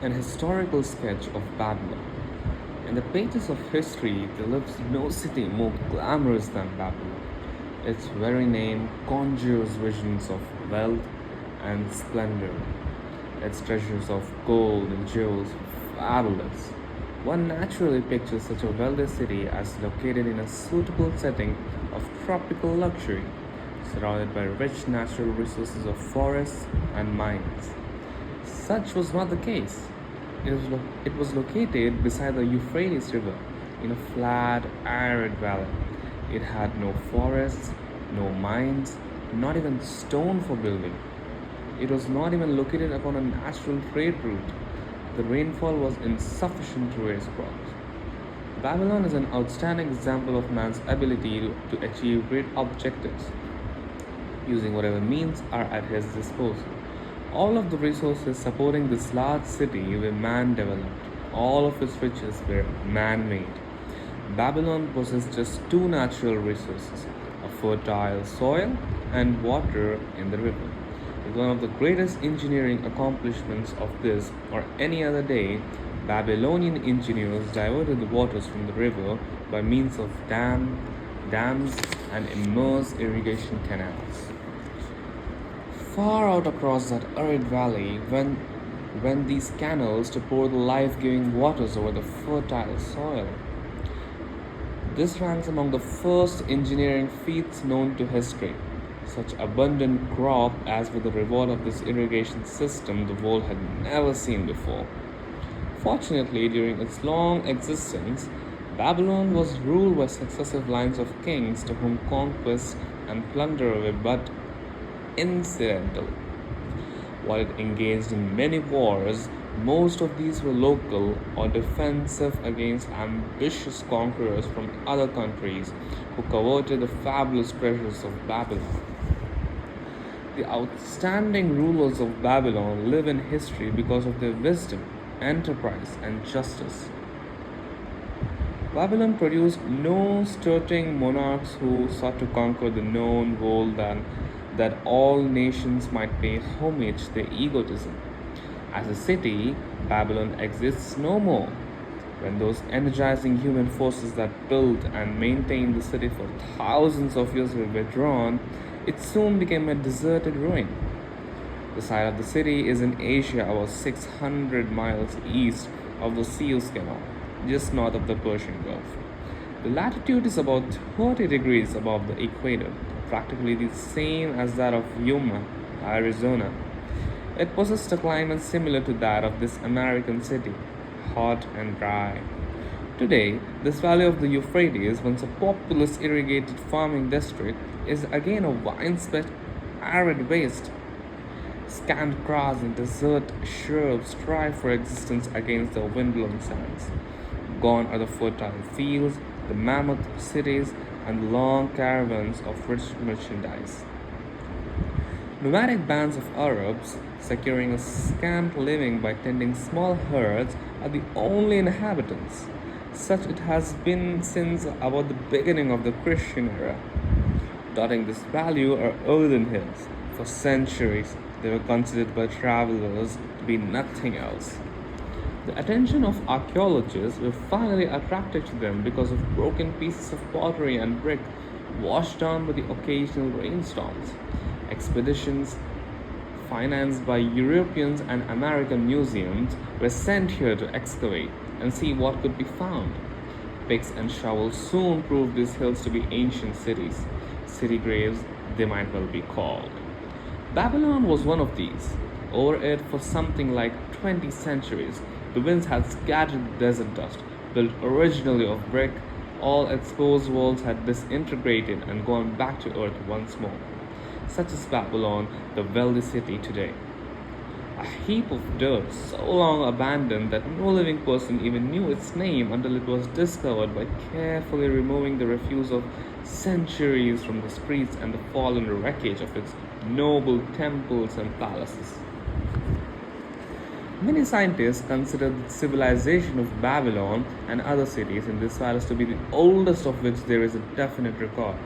An historical sketch of Babylon. In the pages of history, there lives no city more glamorous than Babylon. Its very name conjures visions of wealth and splendor. Its treasures of gold and jewels are fabulous. One naturally pictures such a wealthy city as located in a suitable setting of tropical luxury, surrounded by rich natural resources of forests and mines. Such was not the case. It was located beside the Euphrates River in a flat, arid valley. It had no forests, no mines, not even stone for building. It was not even located upon a natural trade route. The rainfall was insufficient to raise crops. Babylon is an outstanding example of man's ability to achieve great objectives using whatever means are at his disposal. All of the resources supporting this large city were man developed, all of its riches were man made. Babylon possessed just two natural resources, a fertile soil and water in the river. With one of the greatest engineering accomplishments of this or any other day, Babylonian engineers diverted the waters from the river by means of dams, and immense irrigation canals. Far out across that arid valley went these canals to pour the life-giving waters over the fertile soil. This ranks among the first engineering feats known to history. Such abundant crop as with the reward of this irrigation system the world had never seen before. Fortunately, during its long existence, Babylon was ruled by successive lines of kings to whom conquest and plunder were but incidental. While it engaged in many wars, most of these were local or defensive against ambitious conquerors from other countries who coveted the fabulous treasures of Babylon. The outstanding rulers of Babylon live in history because of their wisdom, enterprise, and justice. Babylon produced no sturting monarchs who sought to conquer the known world that all nations might pay homage to their egotism. As a city, Babylon exists no more. When those energizing human forces that built and maintained the city for thousands of years were withdrawn, it soon became a deserted ruin. The site of the city is in Asia, about 600 miles east of the Suez Canal, just north of the Persian Gulf. The latitude is about 30 degrees above the equator, practically the same as that of Yuma, Arizona. It possessed a climate similar to that of this American city, hot and dry. Today, this valley of the Euphrates, once a populous irrigated farming district, is again a wine-swept arid waste. Scant grass and desert shrubs strive for existence against the windblown sands. Gone are the fertile fields, the mammoth cities, and the long caravans of rich merchandise. Nomadic bands of Arabs, securing a scant living by tending small herds, are the only inhabitants. Such it has been since about the beginning of the Christian era. Dotting this valley are earthen hills. For centuries, they were considered by travelers to be nothing else. The attention of archaeologists were finally attracted to them because of broken pieces of pottery and brick washed down by the occasional rainstorms. Expeditions financed by Europeans and American museums were sent here to excavate and see what could be found. Picks and shovels soon proved these hills to be ancient cities. City graves, they might well be called. Babylon was one of these. Over it for something like 20 centuries, the winds had scattered the desert dust, built originally of brick. All exposed walls had disintegrated and gone back to earth once more. Such is Babylon, the wealthy city today. A heap of dirt so long abandoned that no living person even knew its name until it was discovered by carefully removing the refuse of centuries from the streets and the fallen wreckage of its noble temples and palaces. Many scientists consider the civilization of Babylon and other cities in this palace to be the oldest of which there is a definite record.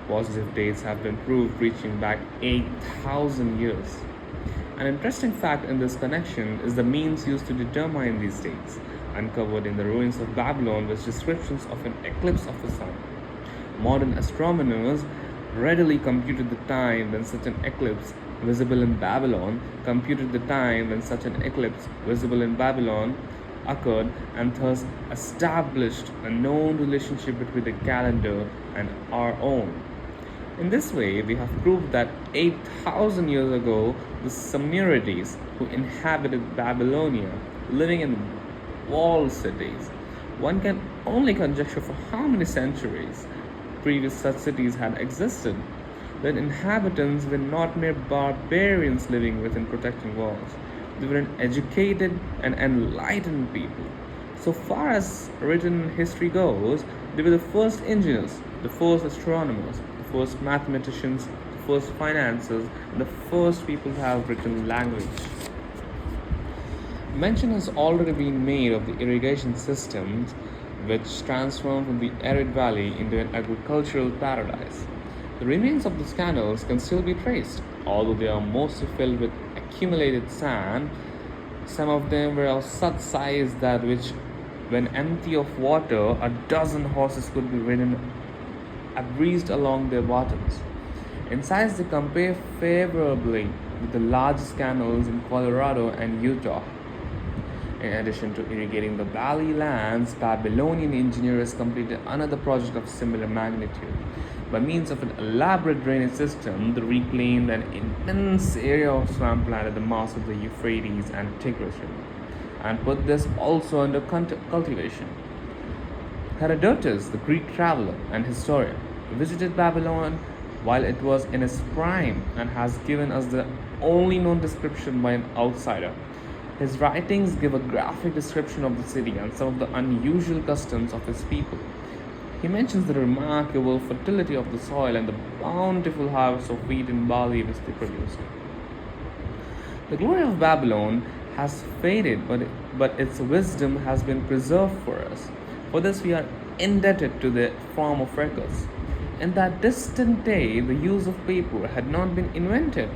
Positive dates have been proved reaching back 8,000 years. An interesting fact in this connection is the means used to determine these dates, uncovered in the ruins of Babylon with descriptions of an eclipse of the sun. Modern astronomers readily computed the time when such an eclipse visible in Babylon occurred, and thus established a known relationship between the calendar and our own. In this way, we have proved that 8,000 years ago, the Sumerians who inhabited Babylonia, living in walled cities, one can only conjecture for how many centuries previous such cities had existed. The inhabitants were not mere barbarians living within protecting walls. They were an educated and enlightened people. So far as written history goes, they were the first engineers, the first astronomers, the first mathematicians, the first financiers, and the first people to have written language. Mention has already been made of the irrigation systems which transformed from the arid valley into an agricultural paradise. The remains of these canals can still be traced, although they are mostly filled with accumulated sand. Some of them were of such size that when empty of water, a dozen horses could be ridden abreast along their bottoms. In size, they compare favorably with the largest canals in Colorado and Utah. In addition to irrigating the valley lands, Babylonian engineers completed another project of similar magnitude. By means of an elaborate drainage system, they reclaimed an immense area of swampland at the mouths of the Euphrates and Tigris River, and put this also under cultivation. Herodotus, the Greek traveler and historian, visited Babylon while it was in its prime and has given us the only known description by an outsider. His writings give a graphic description of the city and some of the unusual customs of its people. He mentions the remarkable fertility of the soil and the bountiful harvest of wheat and barley which they produced. The glory of Babylon has faded, but its wisdom has been preserved for us. For this, we are indebted to the form of records. In that distant day, the use of paper had not been invented.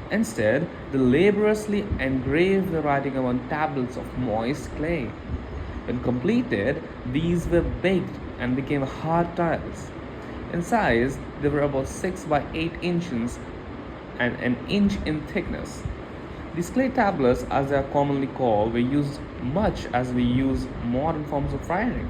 Instead, they laboriously engraved the writing upon tablets of moist clay. When completed, these were baked and became hard tiles. In size, they were about 6 by 8 inches and an inch in thickness. These clay tablets, as they are commonly called, were used much as we use modern forms of writing.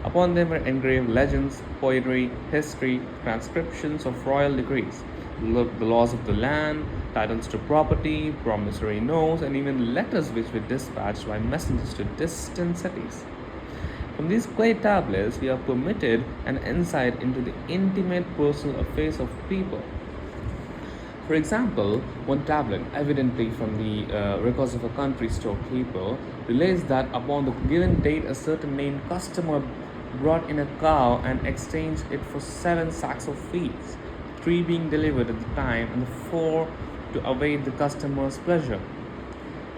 Upon them were engraved legends, poetry, history, transcriptions of royal decrees, the laws of the land, titles to property, promissory notes, and even letters which were dispatched by messengers to distant cities. From these clay tablets, we are permitted an insight into the intimate personal affairs of people. For example, one tablet, evidently from the records of a country storekeeper, relates that upon the given date a certain named customer brought in a cow and exchanged it for 7 sacks of wheat, 3 being delivered at the time and the 4 to await the customer's pleasure.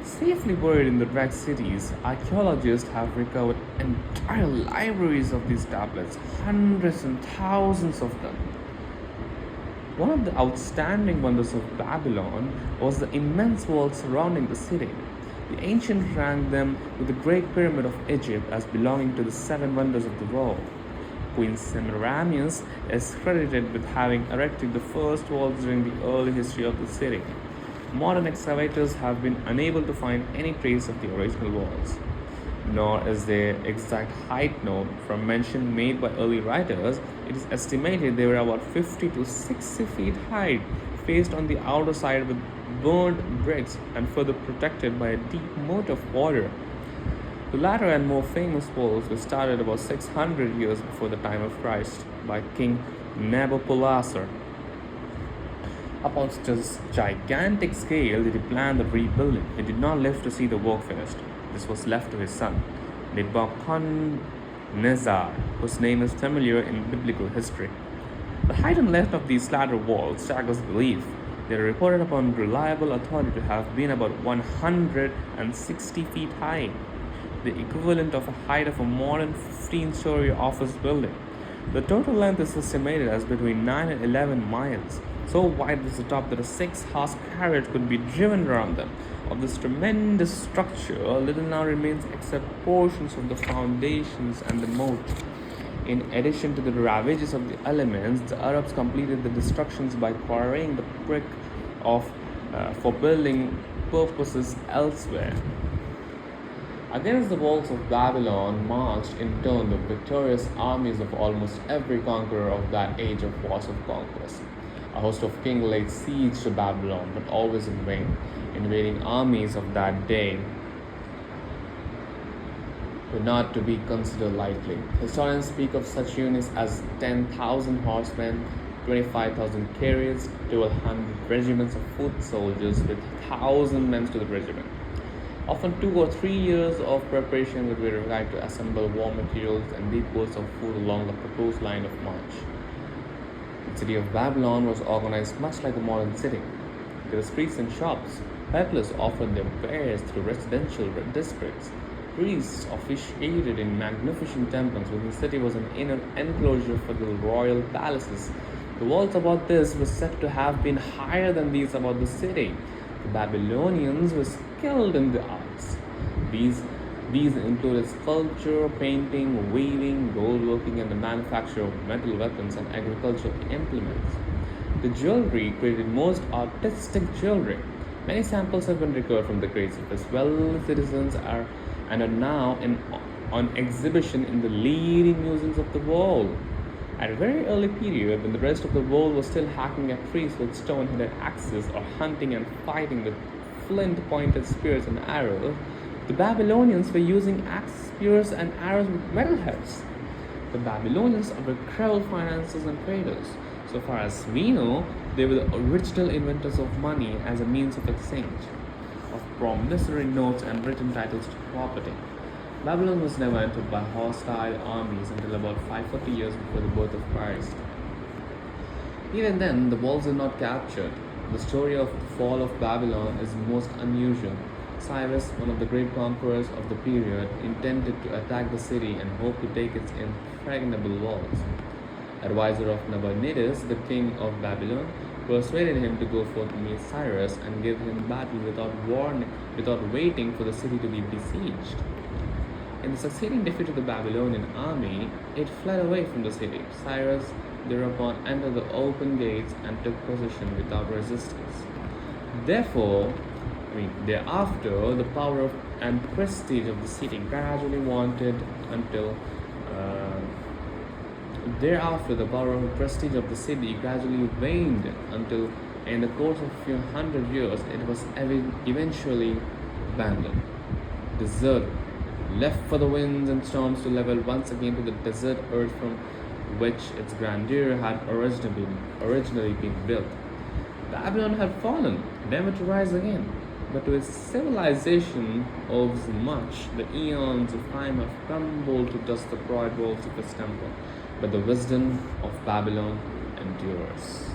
Safely buried in the wrecked cities, archaeologists have recovered entire libraries of these tablets, hundreds and thousands of them. One of the outstanding wonders of Babylon was the immense walls surrounding the city. The ancients ranked them with the Great Pyramid of Egypt as belonging to the 7 wonders of the world. Queen Semiramis is credited with having erected the first walls during the early history of the city. Modern excavators have been unable to find any trace of the original walls, nor is their exact height known. From mention made by early writers, it is estimated they were about 50 to 60 feet high, faced on the outer side with burnt bricks and further protected by a deep moat of water. The latter and more famous walls were started about 600 years before the time of Christ by King Nabopolassar. Upon such a gigantic scale did he plan the rebuilding. He did not live to see the work finished. This was left to his son, Nebuchadnezzar, whose name is familiar in biblical history. The height and length of these latter walls staggers belief. They are reported upon reliable authority to have been about 160 feet high, the equivalent of a height of a modern 15-story office building. The total length is estimated as between 9 and 11 miles. so wide was the top that a 6 horse carriage could be driven around them. Of this tremendous structure, little now remains except portions of the foundations and the moat. In addition to the ravages of the elements, the Arabs completed the destructions by quarrying the brick of for building purposes elsewhere. Against the walls of Babylon marched in turn the victorious armies of almost every conqueror of that age of wars of conquest. A host of kings laid siege to Babylon, but always in vain. Invading armies of that day were not to be considered lightly. Historians speak of such units as 10,000 horsemen, 25,000 chariots, 1,200 regiments of foot soldiers with 1,000 men to the regiment. Often 2 or 3 years of preparation would be required to assemble war materials and depots of food along the proposed line of march. The city of Babylon was organized much like a modern city. There were streets and shops. Peddlers offered their wares through residential districts. Priests officiated in magnificent temples. Within the city was an inner enclosure for the royal palaces. The walls about this were said to have been higher than these about the city. The Babylonians were skilled in the arts. These included sculpture, painting, weaving, goldworking, and the manufacture of metal weapons and agricultural implements. The jewelry created most artistic jewelry. Many samples have been recovered from the graves of Israeli citizens and are now on exhibition in the leading museums of the world. At a very early period, when the rest of the world was still hacking at trees with stone-headed axes or hunting and fighting with flint-pointed spears and arrows, the Babylonians were using axes, spears, and arrows with metal heads. The Babylonians were cruel financiers and traders. So far as we know, they were the original inventors of money as a means of exchange, of promissory notes and written titles to property. Babylon was never entered by hostile armies until about 540 years before the birth of Christ. Even then, the walls were not captured. The story of the fall of Babylon is most unusual. Cyrus, one of the great conquerors of the period, intended to attack the city and hoped to take its impregnable walls. Advisor of Nabonidus, the king of Babylon, persuaded him to go forth to meet Cyrus and give him battle without waiting for the city to be besieged. In the succeeding defeat of the Babylonian army, it fled away from the city. Cyrus thereupon entered the open gates and took possession without resistance. Thereafter, the power and prestige of the city gradually waned until in the course of a few hundred years, it was eventually abandoned, deserted, left for the winds and storms to level once again to the desert earth from which its grandeur had originally been built. Babylon had fallen, never to rise again, but to its civilization owes much. The eons of time have crumbled to dust the broad walls of its temple, but the wisdom of Babylon endures.